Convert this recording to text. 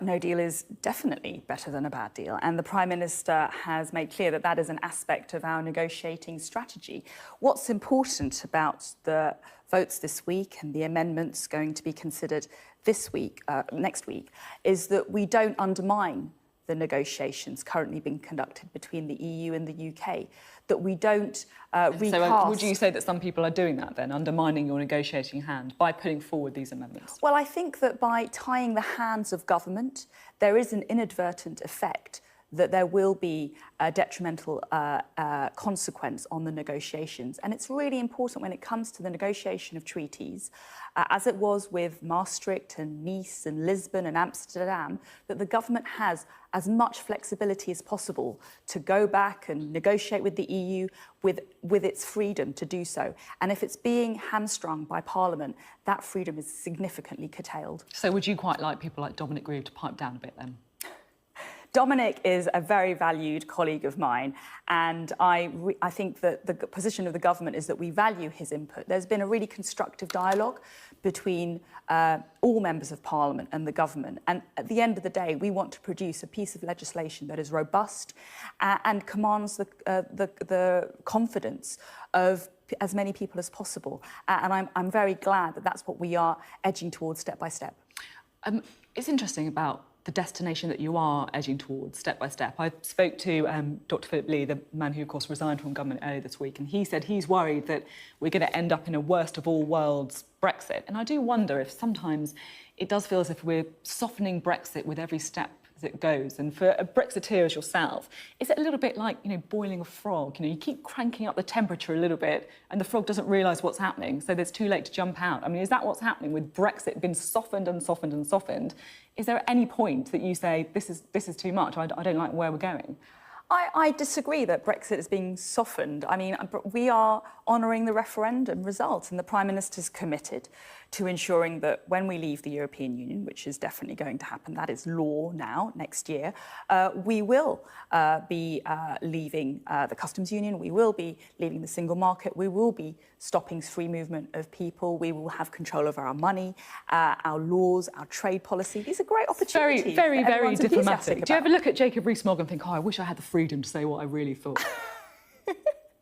No deal is definitely better than a bad deal, and the Prime Minister has made clear that that is an aspect of our negotiating strategy. What's important about the votes this week and the amendments going to be considered this week, next week, is that we don't undermine the negotiations currently being conducted between the EU and the UK, that we don't recast... So would you say that some people are doing that then, undermining your negotiating hand by putting forward these amendments? Well, I think that by tying the hands of government, there is an inadvertent effect that there will be a detrimental consequence on the negotiations. And it's really important when it comes to the negotiation of treaties, as it was with Maastricht and Nice and Lisbon and Amsterdam, that the government has as much flexibility as possible to go back and negotiate with the EU with its freedom to do so. And if it's being hamstrung by Parliament, that freedom is significantly curtailed. So would you quite like people like Dominic Grieve to pipe down a bit then? Dominic is a very valued colleague of mine, and I think that the position of the government is that we value his input. There's been a really constructive dialogue between all members of Parliament and the government, and at the end of the day, we want to produce a piece of legislation that is robust and commands the confidence of as many people as possible. And I'm very glad that that's what we are edging towards step by step. It's interesting about the destination that you are edging towards, step by step. I spoke to Dr. Philip Lee, the man who, of course, resigned from government earlier this week, and he said he's worried that we're going to end up in a worst of all worlds Brexit. And I do wonder if sometimes it does feel as if we're softening Brexit with every step as it goes. And for a Brexiteer as yourself, is it a little bit like, boiling a frog? You keep cranking up the temperature a little bit and the frog doesn't realise what's happening, so it's too late to jump out. I mean, is that what's happening with Brexit being softened and softened and softened? Is there any point that you say, this is too much, I don't like where we're going? I disagree that Brexit is being softened. I mean, we are honouring the referendum result, and the Prime Minister's committed to ensuring that when we leave the European Union, which is definitely going to happen, that is law now, next year, we will be leaving the customs union, we will be leaving the single market, we will be stopping free movement of people, we will have control over our money, our laws, our trade policy. These are great opportunities. Very, very diplomatic. Do you ever look at Jacob Rees-Mogg and think, oh, I wish I had the freedom to say what I really thought?